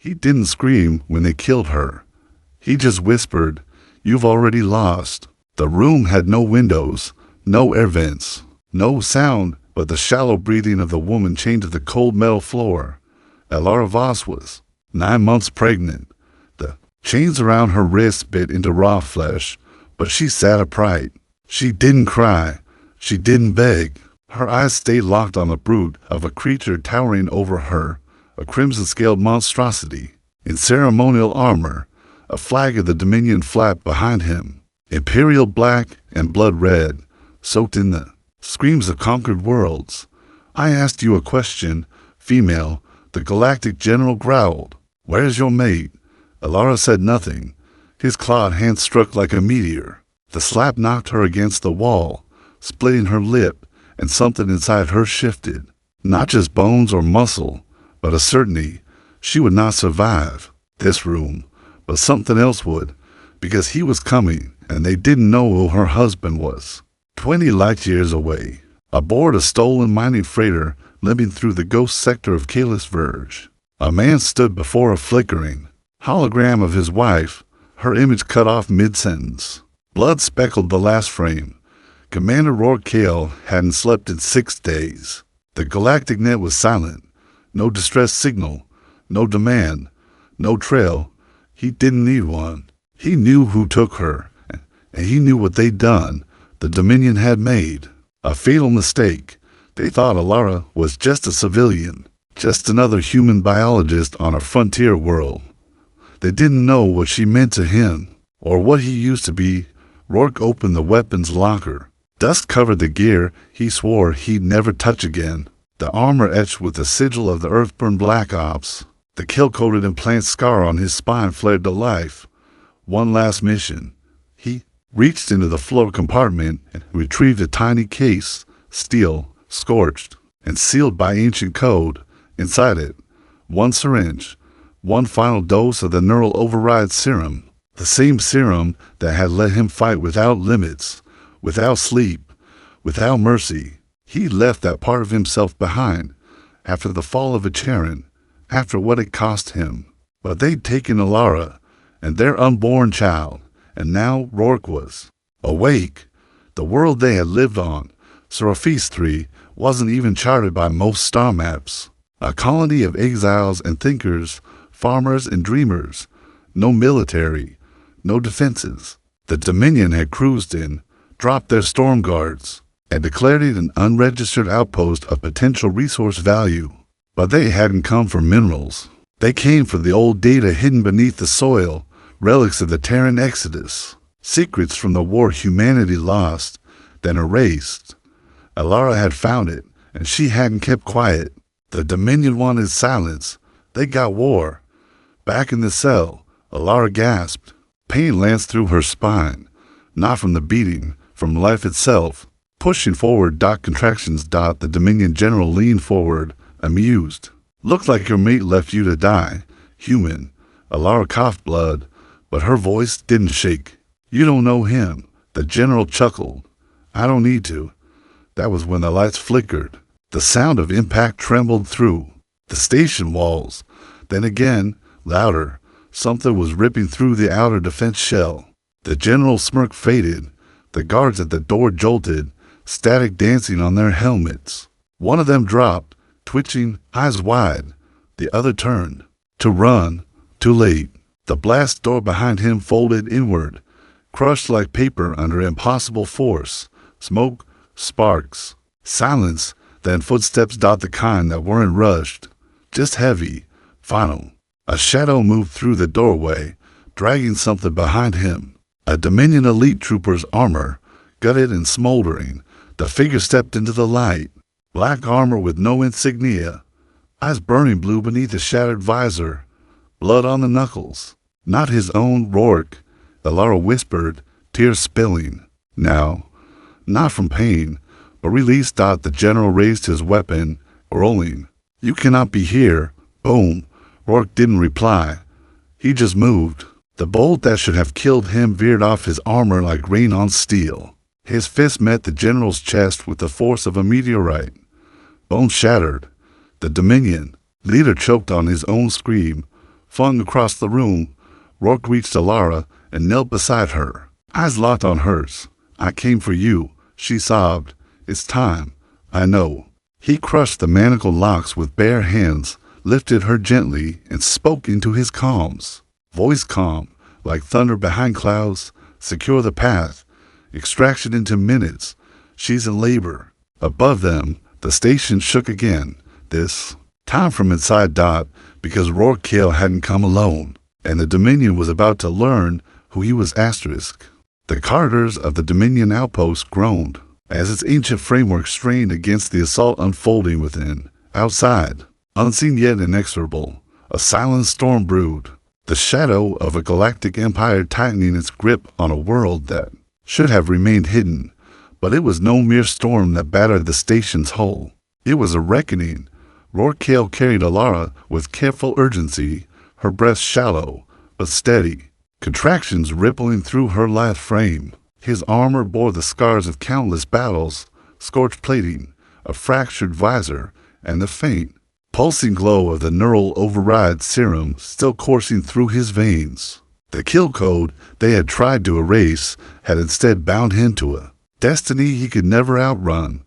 He didn't scream when they killed her. He just whispered, "You've already lost." The room had no windows, no air vents, no sound but the shallow breathing of the woman chained to the cold metal floor. Alara Voss was 9 months pregnant. The chains around her wrists bit into raw flesh, but she sat upright. She didn't cry. She didn't beg. Her eyes stayed locked on the brute of a creature towering over her, a crimson-scaled monstrosity. In ceremonial armor, a flag of the Dominion flapped behind him, imperial black and blood red, soaked in the screams of conquered worlds. "I asked you a question, female," the Galactic general growled. "Where's your mate?" Alara said nothing. His clawed hand struck like a meteor. The slap knocked her against the wall, splitting her lip, and something inside her shifted. Not just bones or muscle, but a certainty. She would not survive this room, but something else would, because he was coming, and they didn't know who her husband was. 20 light years away, aboard a stolen mining freighter limping through the ghost sector of Kalis Verge, a man stood before a flickering hologram of his wife, her image cut off mid-sentence. Blood speckled the last frame. Commander Rourke Kale hadn't slept in 6 days. The galactic net was silent. No distress signal, no demand, no trail. He didn't need one. He knew who took her, and he knew what they'd done. The Dominion had made a fatal mistake. They thought Alara was just a civilian, just another human biologist on a frontier world. They didn't know what she meant to him, or what he used to be. Rourke opened the weapons locker. Dust covered the gear he swore he'd never touch again. The armor etched with the sigil of the Earthborn Black Ops. The kill-coated implant scar on his spine flared to life. One last mission. He reached into the floor compartment and retrieved a tiny case, steel, scorched, and sealed by ancient code. Inside it, one syringe, one final dose of the neural override serum. The same serum that had let him fight without limits, without sleep, without mercy. He left that part of himself behind after the fall of Acheron, after what it cost him. But they'd taken Alara and their unborn child, and now Rourke was awake. The world they had lived on, Seraphis 3, wasn't even charted by most star maps. A colony of exiles and thinkers, farmers and dreamers. No military, no defenses. The Dominion had cruised in, dropped their storm guards, and declared it an unregistered outpost of potential resource value. But they hadn't come for minerals. They came for the old data hidden beneath the soil, relics of the Terran Exodus, secrets from the war humanity lost, then erased. Alara had found it, and she hadn't kept quiet. The Dominion wanted silence. They got war. Back in the cell, Alara gasped. Pain lanced through her spine, not from the beating, from life itself. Pushing forward, contractions. The Dominion general leaned forward, amused. "Looked like your mate left you to die. Human." Alara coughed blood, but her voice didn't shake. "You don't know him." The general chuckled. "I don't need to." That was when the lights flickered. The sound of impact trembled through the station walls. Then again, louder. Something was ripping through the outer defense shell. The general's smirk faded. The guards at the door jolted, static dancing on their helmets. One of them dropped, twitching, eyes wide. The other turned. To run. Too late. The blast door behind him folded inward, crushed like paper under impossible force. Smoke, sparks, silence, then footsteps. The kind that weren't rushed, just heavy, final. A shadow moved through the doorway, dragging something behind him. A Dominion elite trooper's armor, gutted and smoldering. The figure stepped into the light. Black armor with no insignia, eyes burning blue beneath a shattered visor, blood on the knuckles. Not his own Rourke, Alara whispered, tears spilling. Now, not from pain, but release. The general raised his weapon, rolling. "You cannot be here." Boom. Rourke didn't reply. He just moved. The bolt that should have killed him veered off his armor like rain on steel. His fist met the general's chest with the force of a meteorite. Bones shattered. The Dominion leader choked on his own scream, Flung across the room, Rourke reached Alara and knelt beside her, eyes locked on hers. "I came for you," she sobbed. "It's time. I know." He crushed the manacled locks with bare hands, lifted her gently, and spoke into his calms. Voice calm, like thunder behind clouds. "Secure the path. Extraction into minutes. She's in labor." Above them, the station shook again. This time from inside Dot, because Rourke Kale hadn't come alone, and the Dominion was about to learn who he was. Asterisk. The corridors of the Dominion outpost groaned as its ancient framework strained against the assault unfolding within. Outside, unseen yet inexorable, a silent storm brewed, the shadow of a galactic empire tightening its grip on a world that should have remained hidden. But it was no mere storm that battered the station's hull. It was a reckoning. Rourke Kale carried Alara with careful urgency, her breath shallow but steady, contractions rippling through her lithe frame. His armor bore the scars of countless battles, scorched plating, a fractured visor, and the faint, pulsing glow of the neural override serum still coursing through his veins. The kill code they had tried to erase had instead bound him to a destiny he could never outrun.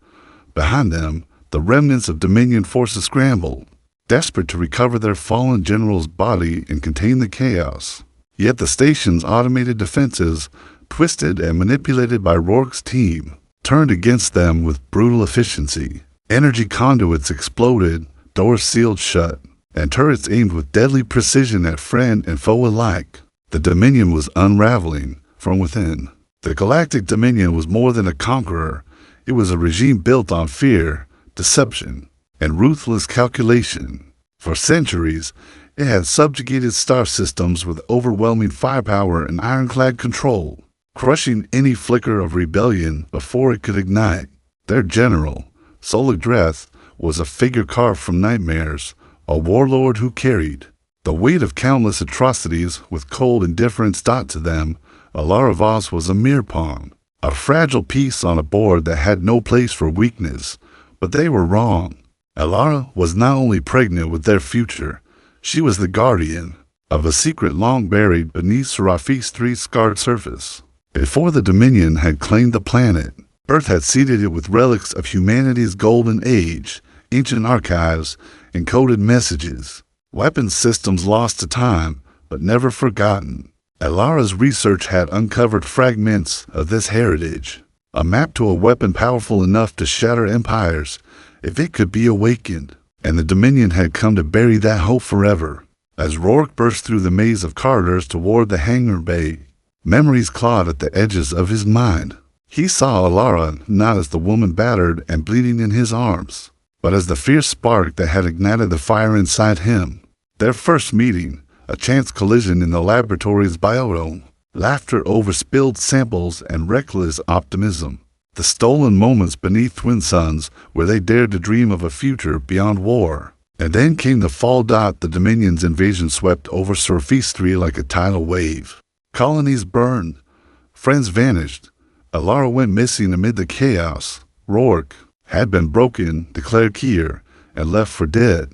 Behind them, the remnants of Dominion forces scrambled, desperate to recover their fallen general's body and contain the chaos. Yet the station's automated defenses, twisted and manipulated by Rourke's team, turned against them with brutal efficiency. Energy conduits exploded, doors sealed shut, and turrets aimed with deadly precision at friend and foe alike. The Dominion was unraveling from within. The Galactic Dominion was more than a conqueror. It was a regime built on fear, deception, and ruthless calculation. For centuries, it had subjugated star systems with overwhelming firepower and ironclad control, crushing any flicker of rebellion before it could ignite. Their general, Solidreth, was a figure carved from nightmares, a warlord who carried the weight of countless atrocities with cold indifference. To them, Alara Voss was a mere pawn, a fragile piece on a board that had no place for weakness. But they were wrong. Alara was not only pregnant with their future, she was the guardian of a secret long buried beneath Seraphi's 3's scarred surface. Before the Dominion had claimed the planet, Earth had seeded it with relics of humanity's golden age, ancient archives, encoded messages, weapons systems lost to time but never forgotten. Alara's research had uncovered fragments of this heritage, a map to a weapon powerful enough to shatter empires if it could be awakened, and the Dominion had come to bury that hope forever. As Rourke burst through the maze of corridors toward the hangar bay, memories clawed at the edges of his mind. He saw Alara not as the woman battered and bleeding in his arms, but as the fierce spark that had ignited the fire inside him. Their first meeting, a chance collision in the laboratory's biodome, laughter over spilled samples and reckless optimism. The stolen moments beneath twin suns where they dared to dream of a future beyond war. And then came the fall. The Dominion's invasion swept over Surface 3 like a tidal wave. Colonies burned. Friends vanished. Alara went missing amid the chaos. Rourke had been broken, declared Kier, and left for dead.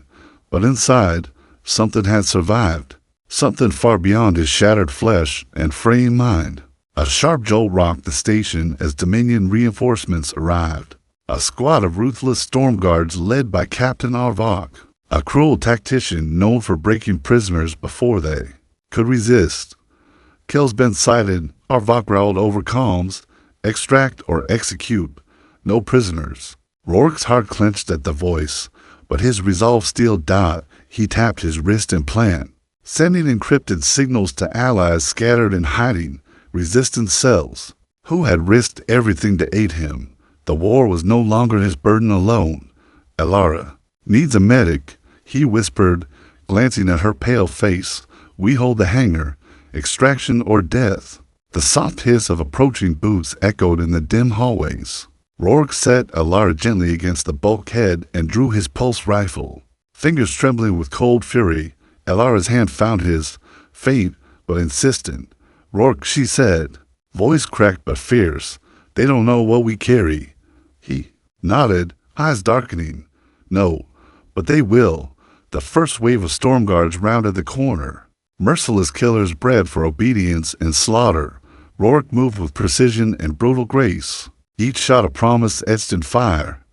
But inside, something had survived. Something far beyond his shattered flesh and fraying mind. A sharp jolt rocked the station as Dominion reinforcements arrived. A squad of ruthless storm guards led by Captain Arvok, a cruel tactician known for breaking prisoners before they could resist. Kills been sighted, Arvok growled over comms. Extract or execute. No prisoners. Rourke's heart clenched at the voice, but his resolve steeled. He tapped his wrist implant, sending encrypted signals to allies scattered in hiding, resistant cells, who had risked everything to aid him. The war was no longer his burden alone. Alara needs a medic, he whispered, glancing at her pale face. We hold the hangar, extraction or death. The soft hiss of approaching boots echoed in the dim hallways. Rourke set Alara gently against the bulkhead and drew his pulse rifle. Fingers trembling with cold fury, Alara's hand found his, faint but insistent. Rourke, she said, voice cracked but fierce. They don't know what we carry. He nodded, eyes darkening. No, but they will. The first wave of storm guards rounded the corner. Merciless killers bred for obedience and slaughter. Rourke moved with precision and brutal grace. Each shot a promise etched in fire.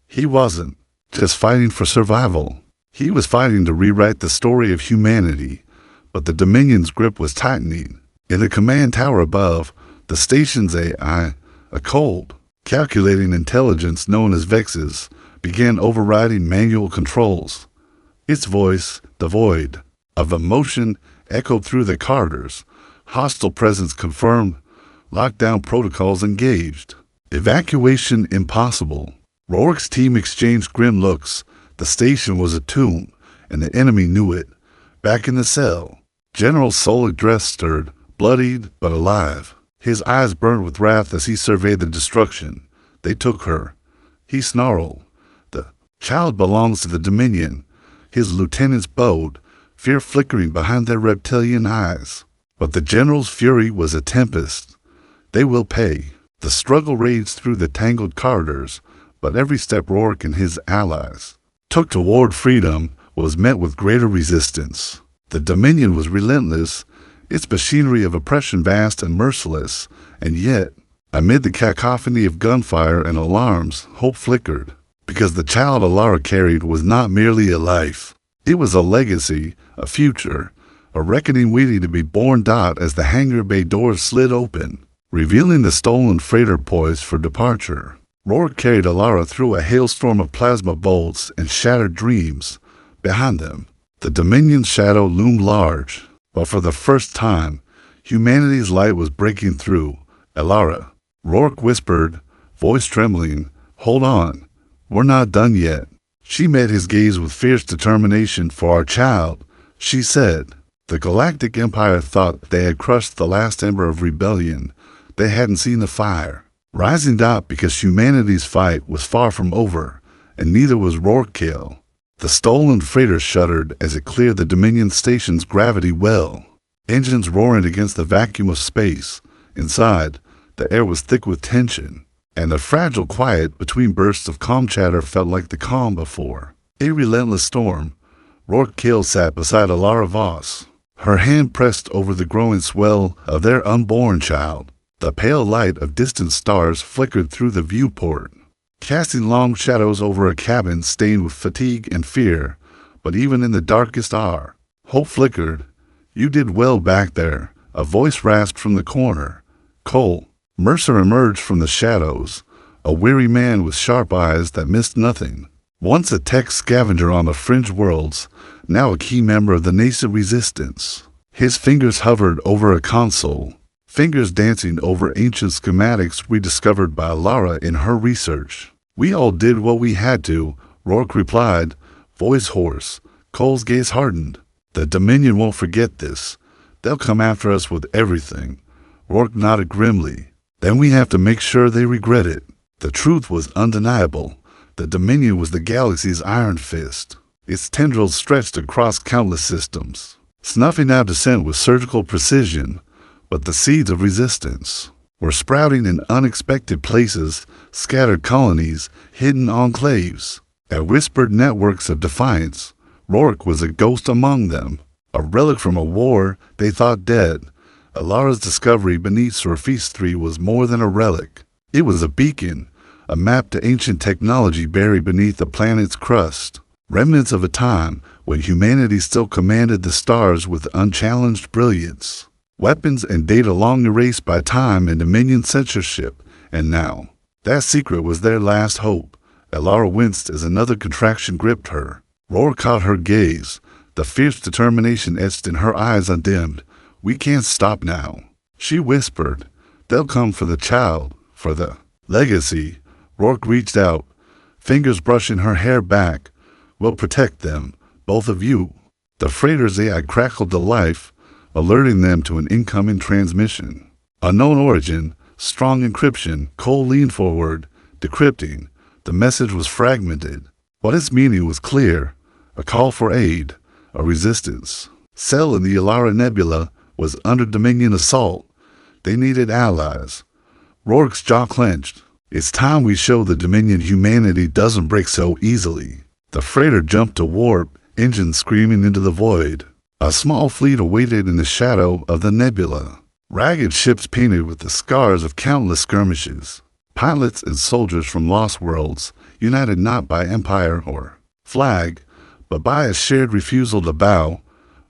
He wasn't just fighting for survival. He was fighting to rewrite the story of humanity. But the Dominion's grip was tightening. In the command tower above, the station's AI, a cold, calculating intelligence known as Vexes, began overriding manual controls. Its voice, the void of emotion, echoed through the corridors. Hostile presence confirmed. Lockdown protocols engaged. Evacuation impossible. Rourke's team exchanged grim looks. The station was a tomb, and the enemy knew it. Back in the cell, General Solik dress stirred, bloodied but alive. His eyes burned with wrath as he surveyed the destruction. They took her. He snarled. The child belongs to the Dominion. His lieutenants bowed, fear flickering behind their reptilian eyes. But the general's fury was a tempest. They will pay. The struggle raged through the tangled corridors, but every step Rourke and his allies took toward freedom was met with greater resistance. The Dominion was relentless, its machinery of oppression vast and merciless, and yet, amid the cacophony of gunfire and alarms, hope flickered. Because the child Alara carried was not merely a life. It was a legacy, a future, a reckoning waiting to be born. As the hangar bay doors slid open, revealing the stolen freighter poised for departure. Rourke carried Alara through a hailstorm of plasma bolts and shattered dreams. Behind them, the Dominion's shadow loomed large, but for the first time, humanity's light was breaking through. Alara, Rourke whispered, voice trembling, hold on. We're not done yet. She met his gaze with fierce determination. For our child, she said. The Galactic Empire thought they had crushed the last ember of rebellion. They hadn't seen the fire rising because humanity's fight was far from over, and neither was Rourke. The stolen freighter shuddered as it cleared the Dominion station's gravity well, engines roaring against the vacuum of space. Inside, the air was thick with tension, and the fragile quiet between bursts of calm chatter felt like the calm before a relentless storm. Rourke sat beside Alara Voss, her hand pressed over the growing swell of their unborn child. The pale light of distant stars flickered through the viewport, casting long shadows over a cabin stained with fatigue and fear. But even in the darkest hour, hope flickered. You did well back there, a voice rasped from the corner. Cole. Mercer emerged from the shadows, a weary man with sharp eyes that missed nothing. Once a tech scavenger on the fringe worlds, now a key member of the nascent resistance. His fingers hovered over a console, fingers dancing over ancient schematics rediscovered by Alara in her research. We all did what we had to, Rourke replied, voice hoarse. Cole's gaze hardened. The Dominion won't forget this. They'll come after us with everything. Rourke nodded grimly. Then we have to make sure they regret it. The truth was undeniable. The Dominion was the galaxy's iron fist. Its tendrils stretched across countless systems, snuffing out dissent with surgical precision. But the seeds of resistance were sprouting in unexpected places, scattered colonies, hidden enclaves, and whispered networks of defiance. Rourke was a ghost among them, a relic from a war they thought dead. Alara's discovery beneath Surface 3 was more than a relic. It was a beacon, a map to ancient technology buried beneath the planet's crust, remnants of a time when humanity still commanded the stars with unchallenged brilliance. Weapons and data long erased by time and Dominion censorship, and now, that secret was their last hope. Alara winced as another contraction gripped her. Rourke caught her gaze, the fierce determination etched in her eyes undimmed. We can't stop now, she whispered. They'll come for the child, for the legacy. Rourke reached out, fingers brushing her hair back. We'll protect them, both of you. The freighter's AI crackled to life, alerting them to an incoming transmission. Unknown origin, strong encryption. Cole leaned forward, decrypting. The message was fragmented, but its meaning was clear. A call for aid, a resistance. Cell in the Alara Nebula was under Dominion assault. They needed allies. Rourke's jaw clenched. It's time we show the Dominion humanity doesn't break so easily. The freighter jumped to warp, engines screaming into the void. A small fleet awaited in the shadow of the nebula. Ragged ships painted with the scars of countless skirmishes. Pilots and soldiers from lost worlds, united not by empire or flag, but by a shared refusal to bow.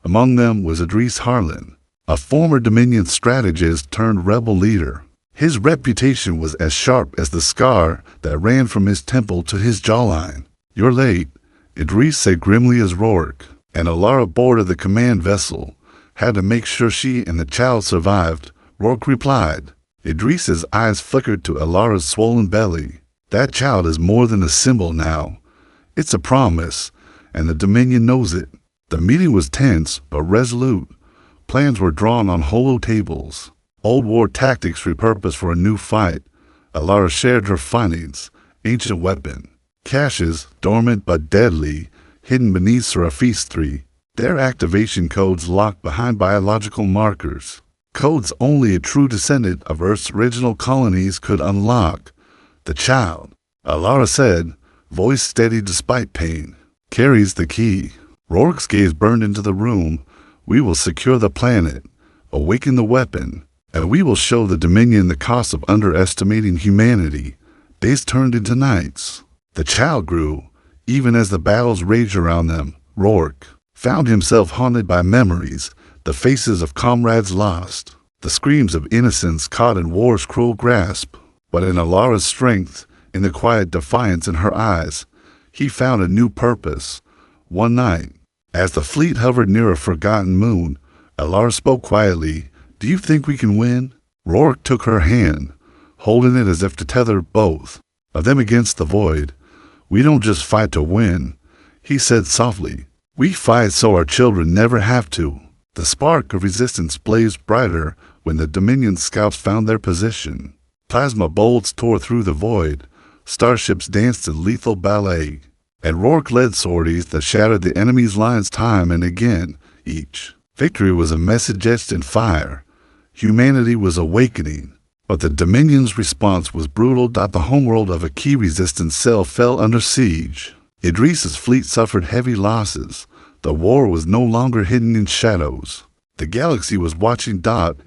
Among them was Idris Harlan, a former Dominion strategist turned rebel leader. His reputation was as sharp as the scar that ran from his temple to his jawline. "You're late," Idris said grimly as Rourke, and Alara aboard of the command vessel had to make sure she and the child survived. Rourke replied. Idris's eyes flickered to Alara's swollen belly. "That child is more than a symbol now. It's a promise, and the Dominion knows it." The meeting was tense but resolute. Plans were drawn on holo tables. Old war tactics repurposed for a new fight. Alara shared her findings. Ancient weapon. Caches, dormant but deadly, hidden beneath Serapis-3. Their activation codes locked behind biological markers. Codes only a true descendant of Earth's original colonies could unlock. "The child," Alara said, voice steady despite pain, "carries the key." Rourke's gaze burned into the room. "We will secure the planet, awaken the weapon, and we will show the Dominion the cost of underestimating humanity." Days turned into nights. The child grew, even as the battles raged around them. Rourke found himself haunted by memories, the faces of comrades lost, the screams of innocence caught in war's cruel grasp. But in Alara's strength, in the quiet defiance in her eyes, he found a new purpose. One night, as the fleet hovered near a forgotten moon, Alara spoke quietly. "Do you think we can win?" Rourke took her hand, holding it as if to tether both of them against the void. "We don't just fight to win," he said softly. "We fight so our children never have to." The spark of resistance blazed brighter when the Dominion scouts found their position. Plasma bolts tore through the void. Starships danced in lethal ballet, and Rourke led sorties that shattered the enemy's lines time and again. Each victory was a message etched in fire. Humanity was awakening, but the Dominion's response was brutal. The homeworld of a key resistance cell fell under siege. Idris's fleet suffered heavy losses. The war was no longer hidden in shadows. The galaxy was watching.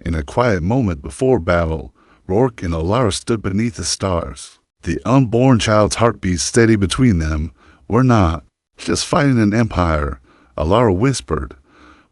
In a quiet moment before battle, Rourke and Alara stood beneath the stars. The unborn child's heartbeat steady between them. "We're not just fighting an empire," Alara whispered.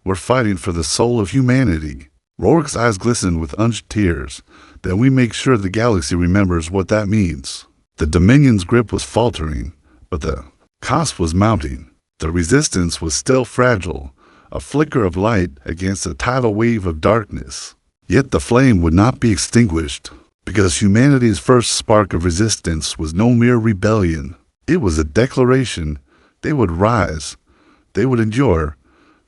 "We're fighting for the soul of humanity." Rourke's eyes glistened with unused tears. "Then we make sure the galaxy remembers what that means." The Dominion's grip was faltering, but the cost was mounting. The resistance was still fragile, a flicker of light against a tidal wave of darkness. Yet the flame would not be extinguished, because humanity's first spark of resistance was no mere rebellion. It was a declaration. They would rise. They would endure.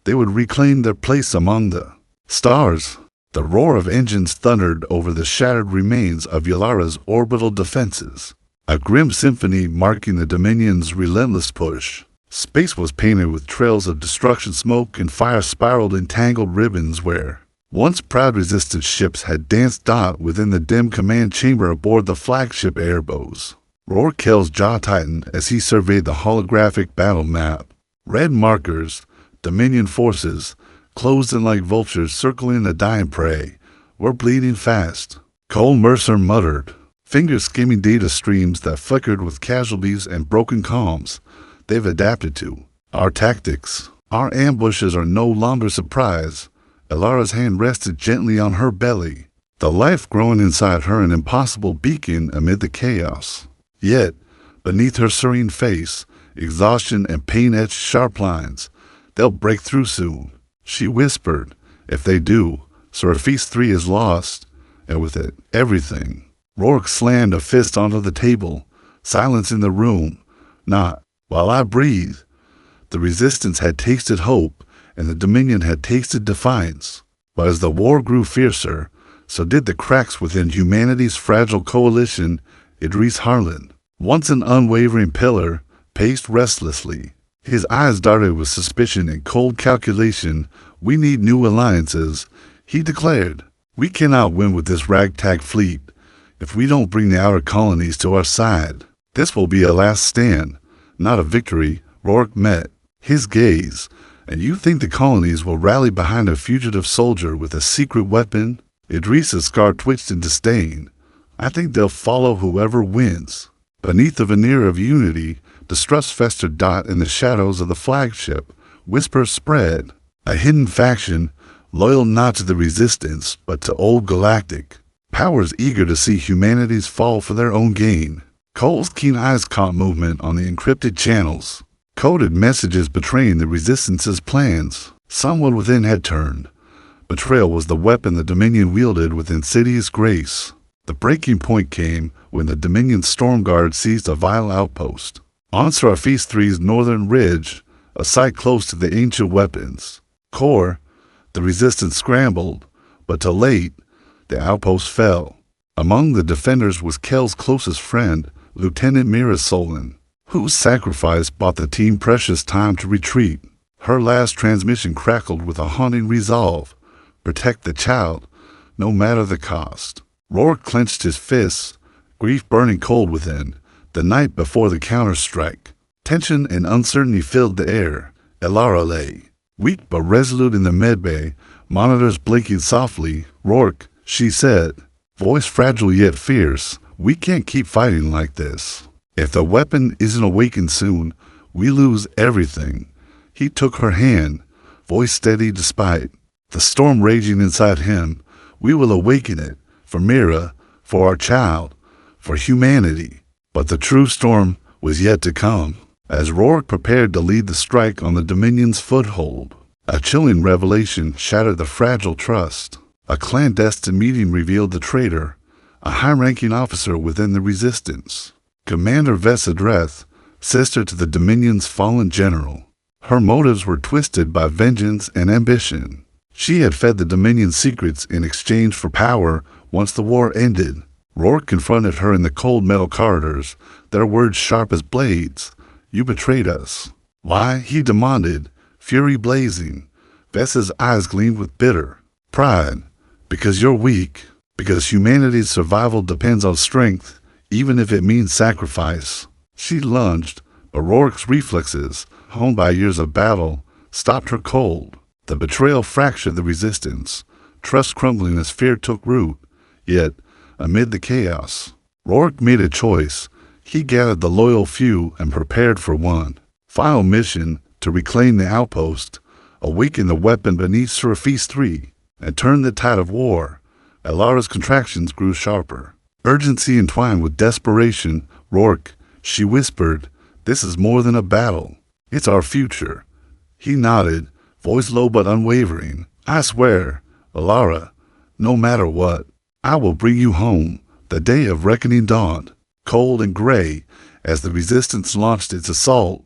They would reclaim their place among the stars. The roar of engines thundered over the shattered remains of Yalara's orbital defenses, a grim symphony marking the Dominion's relentless push. Space was painted with trails of destruction, smoke and fire spiraled in tangled ribbons where once proud resistance ships had danced. Within the dim command chamber aboard the flagship airboats, Rourke's jaw tightened as he surveyed the holographic battle map. Red markers, Dominion forces, closed in like vultures circling the dying prey, were bleeding fast. Cole Mercer muttered, fingers skimming data streams that flickered with casualties and broken comms. "They've adapted to our tactics. Our ambushes are no longer surprise." Alara's hand rested gently on her belly, the life growing inside her an impossible beacon amid the chaos. Yet, beneath her serene face, exhaustion and pain etched sharp lines. "They'll break through soon," she whispered. "If they do, Serapis-3 is lost, and with it, everything." Rourke slammed a fist onto the table. Silence in the room. "Not while I breathe." The resistance had tasted hope, and the Dominion had tasted defiance. But as the war grew fiercer, so did the cracks within humanity's fragile coalition. Idris Harlan, once an unwavering pillar, paced restlessly. His eyes darted with suspicion and cold calculation. "We need new alliances," he declared. "We cannot win with this ragtag fleet if we don't bring the outer colonies to our side. This will be a last stand, not a victory." Rourke met his gaze. And you think the colonies will rally behind a fugitive soldier with a secret weapon? Idris's scar twitched in disdain. I think they'll follow whoever wins. Beneath the veneer of unity, distrust festered in the shadows of the flagship. Whispers spread. A hidden faction, loyal not to the resistance, but to old Galactic. Powers eager to see humanity's fall for their own gain. Cole's keen eyes caught movement on the encrypted channels. Coded messages betraying the Resistance's plans. Someone within had turned. Betrayal was the weapon the Dominion wielded with insidious grace. The breaking point came when the Dominion Storm Guard seized a vital outpost. On Serapis III's northern ridge, a site close to the ancient weapons core, the Resistance scrambled, but too late, the outpost fell. Among the defenders was Kel's closest friend, Lieutenant Mira Solon, whose sacrifice bought the team precious time to retreat. Her last transmission crackled with a haunting resolve: protect the child, no matter the cost. Rourke clenched his fists, grief burning cold within. The night before the counter-strike, tension and uncertainty filled the air. Elara lay, weak but resolute in the medbay, monitors blinking softly. "Rourke," she said, voice fragile yet fierce, "we can't keep fighting like this. If the weapon isn't awakened soon, we lose everything." He took her hand, voice steady despite the storm raging inside him. "We will awaken it, for Mira, for our child, for humanity." But the true storm was yet to come. As Rourke prepared to lead the strike on the Dominion's foothold, a chilling revelation shattered the fragile trust. A clandestine meeting revealed the traitor, a high-ranking officer within the Resistance. Commander Vessa Dreth, sister to the Dominion's fallen general. Her motives were twisted by vengeance and ambition. She had fed the Dominion's secrets in exchange for power once the war ended. Rourke confronted her in the cold metal corridors, their words sharp as blades. "You betrayed us." "Why?" he demanded, fury blazing. Vessa's eyes gleamed with bitter pride. "Because you're weak. Because humanity's survival depends on strength, even if it means sacrifice." She lunged, but Rourke's reflexes, honed by years of battle, stopped her cold. The betrayal fractured the Resistance, trust crumbling as fear took root. Yet, amid the chaos, Rourke made a choice. He gathered the loyal few and prepared for one final mission: to reclaim the outpost, awaken the weapon beneath Serapis III, and turn the tide of war. Elara's contractions grew sharper, urgency entwined with desperation. "Rourke," she whispered, "this is more than a battle. It's our future." He nodded, voice low but unwavering. "I swear, Elara, no matter what, I will bring you home." The day of reckoning dawned, cold and gray, as the Resistance launched its assault.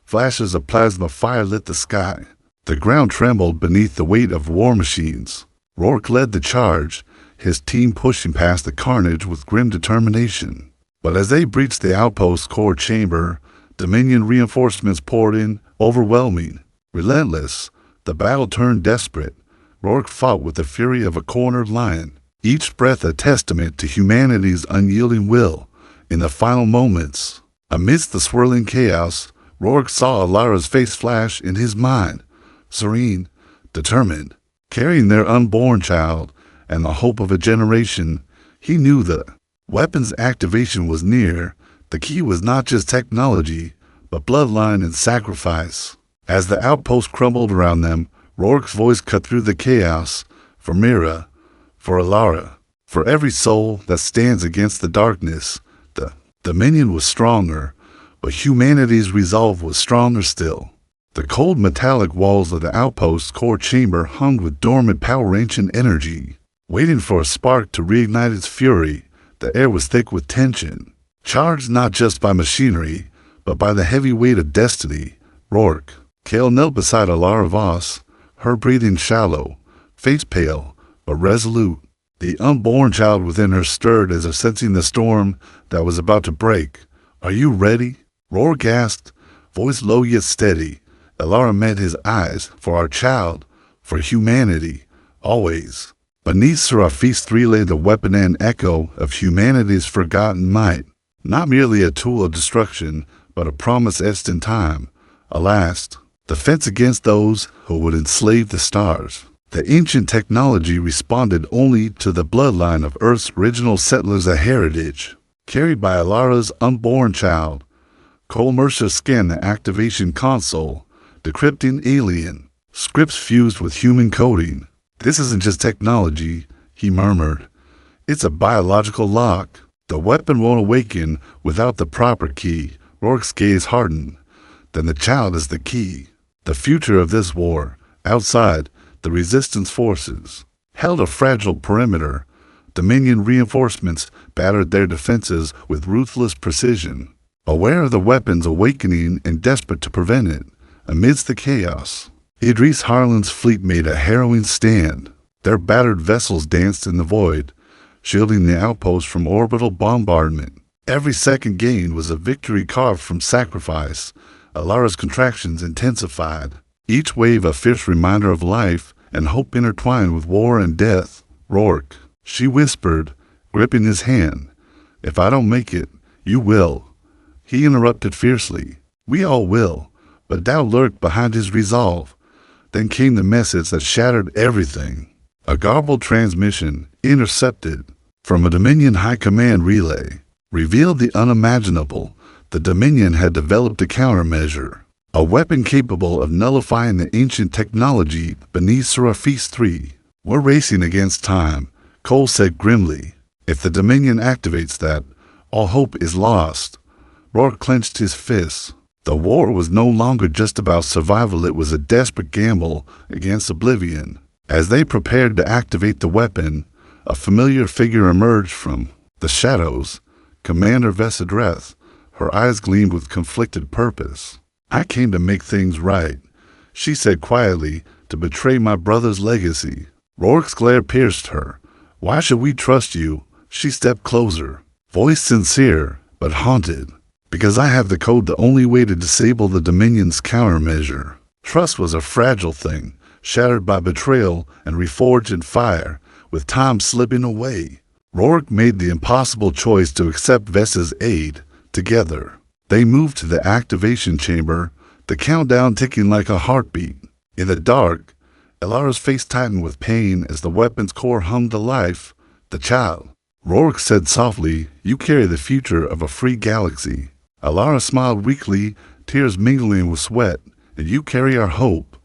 Flashes of plasma fire lit the sky. The ground trembled beneath the weight of war machines. Rourke led the charge, his team pushing past the carnage with grim determination. But as they breached the outpost's core chamber, Dominion reinforcements poured in, overwhelming, relentless. The battle turned desperate. Rourke fought with the fury of a cornered lion, each breath a testament to humanity's unyielding will. In the final moments, amidst the swirling chaos, Rourke saw Elara's face flash in his mind, serene, determined, carrying their unborn child and the hope of a generation. He knew the weapon's activation was near. The key was not just technology, but bloodline and sacrifice. As the outpost crumbled around them, Rourke's voice cut through the chaos. "For Mira, for Elara, for every soul that stands against the darkness." The Dominion was stronger, but humanity's resolve was stronger still. The cold metallic walls of the outpost's core chamber hung with dormant power, ancient energy, waiting for a spark to reignite its fury. The air was thick with tension, charged not just by machinery, but by the heavy weight of destiny. Rourke, Kale knelt beside Elara Voss, her breathing shallow, face pale, but resolute. The unborn child within her stirred as if sensing the storm that was about to break. "Are you ready?" Rourke asked, voice low yet steady. Elara met his eyes. "For our child, for humanity, always." Beneath Serapis III lay the weapon and echo of humanity's forgotten might, not merely a tool of destruction, but a promise etched in time, a last, defense against those who would enslave the stars. The ancient technology responded only to the bloodline of Earth's original settlers, a heritage carried by Alara's unborn child. Cole Mercer scanned the activation console, decrypting alien scripts fused with human coding. "This isn't just technology," he murmured. "It's a biological lock. The weapon won't awaken without the proper key." Rourke's gaze hardened. "Then the child is the key." The future of this war, outside, the resistance forces held a fragile perimeter. Dominion reinforcements battered their defenses with ruthless precision, aware of the weapon's awakening and desperate to prevent it. Amidst the chaos, Idris Harlan's fleet made a harrowing stand. Their battered vessels danced in the void, shielding the outpost from orbital bombardment. Every second gained was a victory carved from sacrifice. Alara's contractions intensified, each wave a fierce reminder of life and hope intertwined with war and death. "Rourke," she whispered, gripping his hand, "if I don't make it, you will." He interrupted fiercely. "We all will." But doubt lurked behind his resolve. Then came the message that shattered everything. A garbled transmission, intercepted from a Dominion High Command relay, revealed the unimaginable. The Dominion had developed a countermeasure, a weapon capable of nullifying the ancient technology beneath Seraphis III. "We're racing against time," Cole said grimly. "If the Dominion activates that, all hope is lost." Rourke clenched his fists. The war was no longer just about survival, it was a desperate gamble against oblivion. As they prepared to activate the weapon, a familiar figure emerged from the shadows. Commander Vesadreth. Her eyes gleamed with conflicted purpose. "I came to make things right," she said quietly, "to betray my brother's legacy." Rourke's glare pierced her. "Why should we trust you?" She stepped closer, voice sincere but haunted. "Because I have the code, the only way to disable the Dominion's countermeasure." Trust was a fragile thing, shattered by betrayal and reforged in fire, with time slipping away. Rourke made the impossible choice to accept Vessa's aid. Together, they moved to the activation chamber, the countdown ticking like a heartbeat. In the dark, Alara's face tightened with pain as the weapon's core hummed to life. "The child," Rourke said softly, "you carry the future of a free galaxy." Alara smiled weakly, tears mingling with sweat. "And you carry our hope."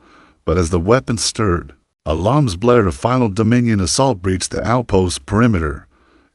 But as the weapon stirred, alarms blared. A final Dominion assault breached the outpost's perimeter.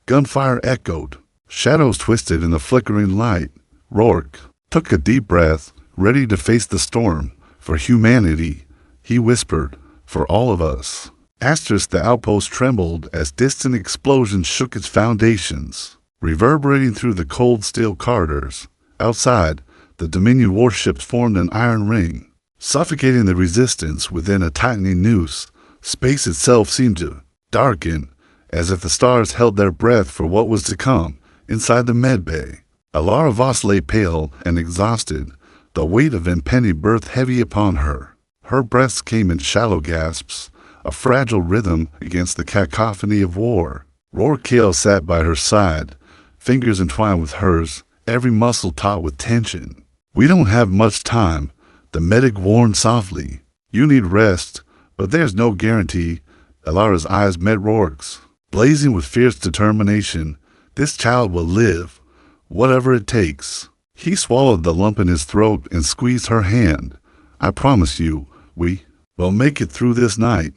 Gunfire echoed. Shadows twisted in the flickering light. Rourke took a deep breath, ready to face the storm. "For humanity," he whispered, "for all of us." Asterisk, the outpost trembled as distant explosions shook its foundations, reverberating through the cold steel corridors. Outside, the Dominion warships formed an iron ring, suffocating the resistance within a tightening noose. Space itself seemed to darken, as if the stars held their breath for what was to come. Inside the medbay, Alara Voss lay pale and exhausted, the weight of impending birth heavy upon her. Her breaths came in shallow gasps, a fragile rhythm against the cacophony of war. Rourke sat by her side, fingers entwined with hers, every muscle taut with tension. "We don't have much time," the medic warned softly. "You need rest, but there's no guarantee." Alara's eyes met Rourke's, blazing with fierce determination. "This child will live, whatever it takes." He swallowed the lump in his throat and squeezed her hand. "I promise you, we will make it through this night."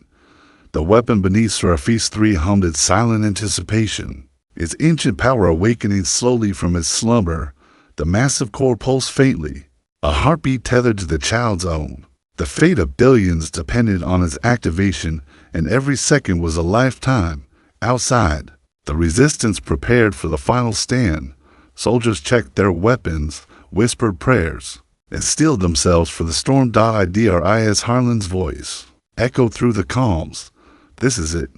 The weapon beneath Seraphis III hummed its silent anticipation, its ancient power awakening slowly from its slumber. The massive core pulsed faintly, a heartbeat tethered to the child's own. The fate of billions depended on its activation, and every second was a lifetime. Outside, the resistance prepared for the final stand. Soldiers checked their weapons, whispered prayers, and steeled themselves for the storm. Idris Harlan's voice echoed through the calms. "This is it,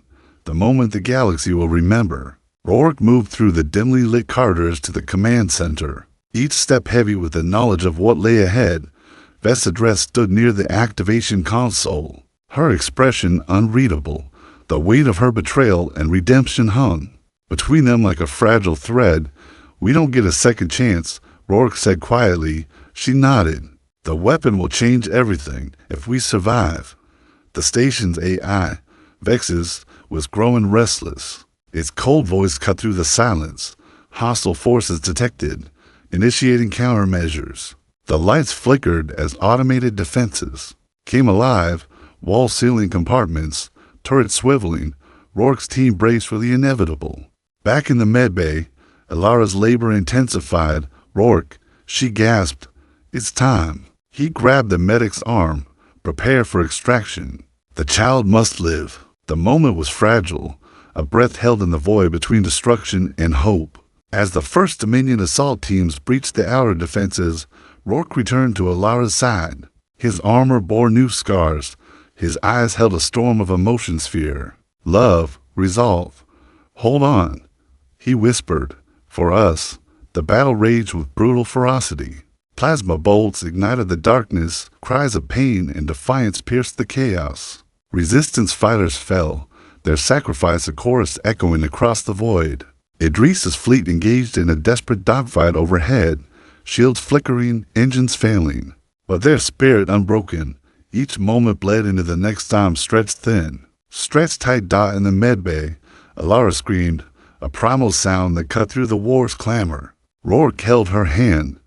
the moment the galaxy will remember." Rourke moved through the dimly lit corridors to the command center, each step heavy with the knowledge of what lay ahead. Vesadreth stood near the activation console, her expression unreadable. The weight of her betrayal and redemption hung between them like a fragile thread. "We don't get a second chance," Rourke said quietly. She nodded. The weapon will change everything if we survive. The station's AI, Vexus, was growing restless. Its cold voice cut through the silence. Hostile forces detected, initiating countermeasures. The lights flickered as automated defenses came alive, walls sealing compartments, turrets swiveling. Rourke's team braced for the inevitable. Back in the medbay, Ilara's labor intensified. Rourke, she gasped, "It's time." He grabbed the medic's arm, prepared for extraction. The child must live. The moment was fragile, a breath held in the void between destruction and hope. As the first Dominion assault teams breached the outer defenses, Rourke returned to Ilara's side. His armor bore new scars. His eyes held a storm of emotions: fear, love, resolve. "Hold on," he whispered. For us, the battle raged with brutal ferocity. Plasma bolts ignited the darkness, cries of pain and defiance pierced the chaos. Resistance fighters fell, their sacrifice a chorus echoing across the void. Idris's fleet engaged in a desperate dogfight overhead, shields flickering, engines failing. But their spirit unbroken, each moment bled into the next time stretched thin. Stretched tight dot in the medbay, Ilara screamed, a primal sound that cut through the war's clamor. Rourke held her hand,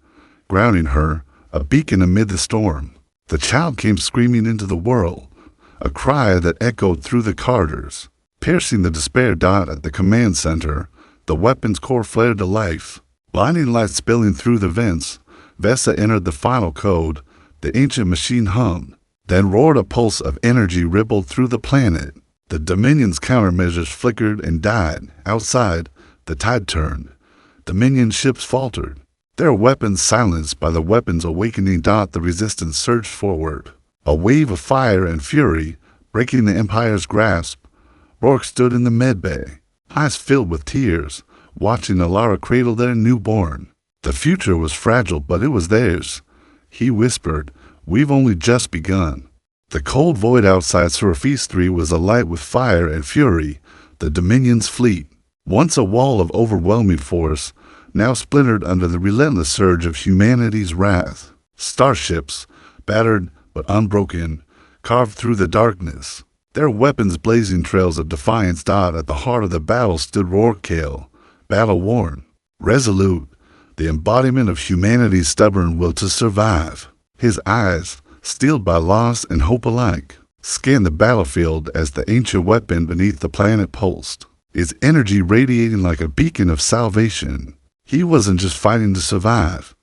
grounding her, a beacon amid the storm. The child came screaming into the world, a cry that echoed through the corridors. Piercing the despair dot at the command center, the weapon's core flared to life. Blinding light spilling through the vents, Vesa entered the final code. The ancient machine hummed, then roared. A pulse of energy rippled through the planet. The Dominion's countermeasures flickered and died. Outside, the tide turned. Dominion ships faltered, their weapons silenced by the weapon's awakening dot. The resistance surged forward, a wave of fire and fury breaking the Empire's grasp. Rourke stood in the medbay, eyes filled with tears, watching Ilara cradle their newborn. The future was fragile, but it was theirs. He whispered, "We've only just begun." The cold void outside Surface 3 was alight with fire and fury. The Dominion's fleet, once a wall of overwhelming force, now splintered under the relentless surge of humanity's wrath. Starships, battered but unbroken, carved through the darkness, their weapons blazing trails of defiance. Dot at the heart of the battle stood Rourke, battle-worn, resolute, the embodiment of humanity's stubborn will to survive. His eyes, steeled by loss and hope alike, scanned the battlefield as the ancient weapon beneath the planet pulsed, its energy radiating like a beacon of salvation. He wasn't just fighting to survive.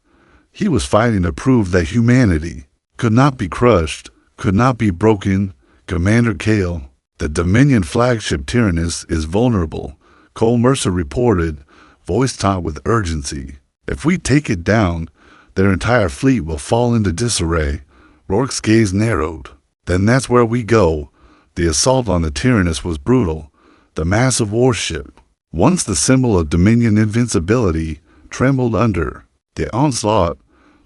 He was fighting to prove that humanity could not be crushed, could not be broken. "Commander Kale, the Dominion flagship Tyrannus is vulnerable," Cole Mercer reported, voice taut with urgency. "If we take it down, their entire fleet will fall into disarray." Rourke's gaze narrowed. "Then that's where we go." The assault on the Tyrannus was brutal. The massive warship, once the symbol of Dominion invincibility, trembled under the onslaught.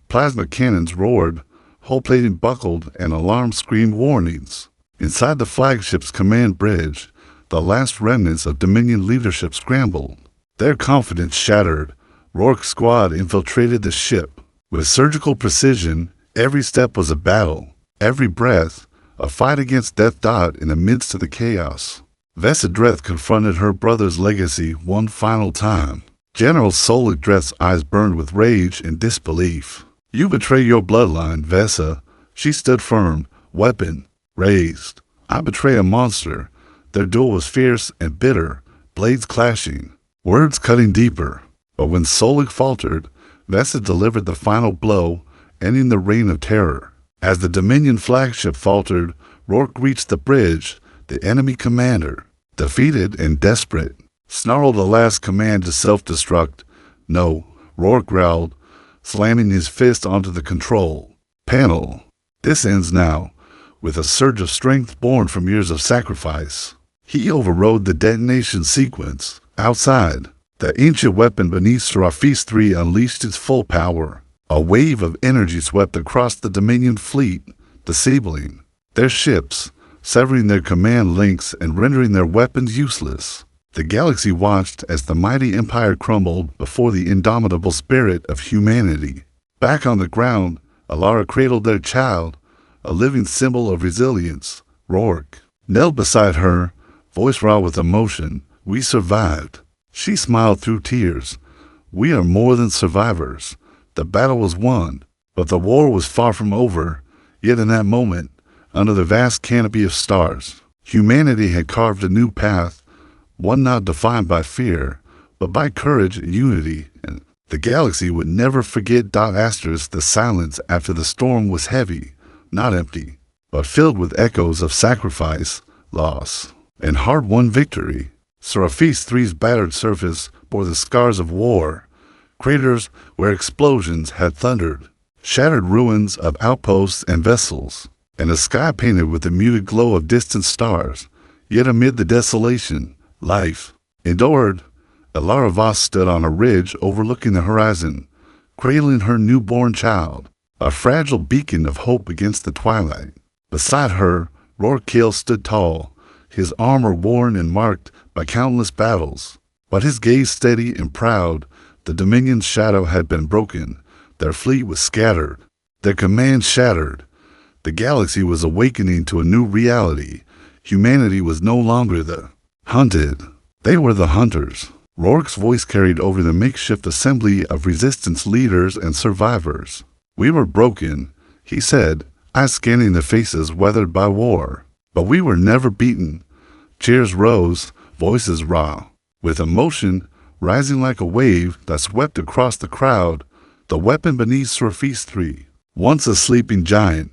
Plasma cannons roared, hull plating buckled, and alarms screamed warnings. Inside the flagship's command bridge, the last remnants of Dominion leadership scrambled, their confidence shattered. Rourke's squad infiltrated the ship. With surgical precision, every step was a battle, every breath, a fight against death. Dot in the midst of the chaos, Vesa Dreth confronted her brother's legacy one final time. General Solik Dreth's eyes burned with rage and disbelief. "You betray your bloodline, Vesa." She stood firm, weapon raised. "I betray a monster." Their duel was fierce and bitter, blades clashing, words cutting deeper. But when Solik faltered, Vesa delivered the final blow, ending the reign of terror. As the Dominion flagship faltered, Rourke reached the bridge. The enemy commander, defeated and desperate, snarled a last command to self-destruct. "No," Rourke growled, slamming his fist onto the control panel. "This ends now." With a surge of strength born from years of sacrifice, he overrode the detonation sequence. Outside, the ancient weapon beneath Surface 3 unleashed its full power. A wave of energy swept across the Dominion fleet, disabling their ships, severing their command links and rendering their weapons useless. The galaxy watched as the mighty empire crumbled before the indomitable spirit of humanity. Back on the ground, Alara cradled their child, a living symbol of resilience. Rourke knelt beside her, voice raw with emotion. We survived. She smiled through tears. We are more than survivors. The battle was won, but the war was far from over. Yet in that moment, under the vast canopy of stars, humanity had carved a new path, one not defined by fear, but by courage and unity. And the galaxy would never forget. The silence after the storm was heavy, not empty, but filled with echoes of sacrifice, loss, and hard-won victory. Seraphis III's battered surface bore the scars of war, craters where explosions had thundered, shattered ruins of outposts and vessels, and a sky painted with the muted glow of distant stars. Yet amid the desolation, life endured. Alara Voss stood on a ridge overlooking the horizon, cradling her newborn child, a fragile beacon of hope against the twilight. Beside her, Rourke stood tall, his armor worn and marked by countless battles, but his gaze steady and proud. The Dominion's shadow had been broken, their fleet was scattered, their command shattered. The galaxy was awakening to a new reality. Humanity was no longer the hunted, they were the hunters. Rourke's voice carried over the makeshift assembly of resistance leaders and survivors. We were broken, he said, eyes scanning the faces weathered by war. But we were never beaten. Cheers rose, voices raw, with emotion rising like a wave that swept across the crowd. The weapon beneath Seraphis III, once a sleeping giant,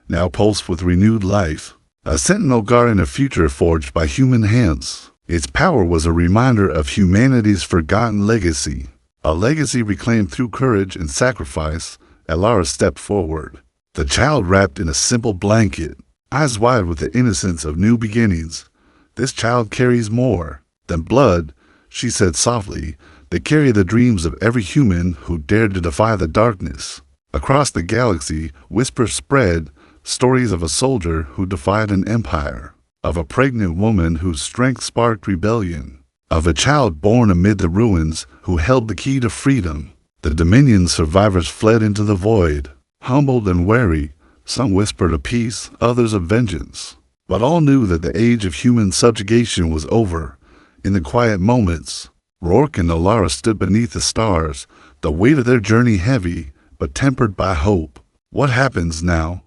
now pulsed with renewed life, a sentinel guarding a future forged by human hands. Its power was a reminder of humanity's forgotten legacy, a legacy reclaimed through courage and sacrifice. Alara stepped forward, the child wrapped in a simple blanket, eyes wide with the innocence of new beginnings. This child carries more than blood, she said softly. They carry the dreams of every human who dared to defy the darkness. Across the galaxy, whispers spread, stories of a soldier who defied an empire, of a pregnant woman whose strength sparked rebellion, of a child born amid the ruins who held the key to freedom. The Dominion survivors fled into the void, humbled and wary. Some whispered of peace, others of vengeance. But all knew that the age of human subjugation was over. In the quiet moments, Rourke and Alara stood beneath the stars, the weight of their journey heavy, but tempered by hope. What happens now?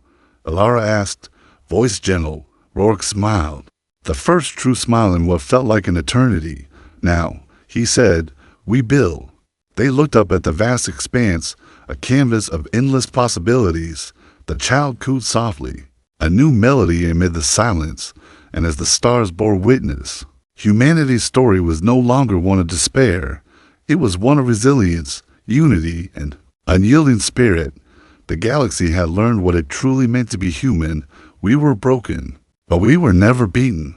Alara asked, voice gentle. Rourke smiled, the first true smile in what felt like an eternity. Now, he said, we build. They looked up at the vast expanse, a canvas of endless possibilities. The child cooed softly, a new melody amid the silence, and as the stars bore witness, humanity's story was no longer one of despair. It was one of resilience, unity, and unyielding spirit. The galaxy had learned what it truly meant to be human. We were broken, but we were never beaten.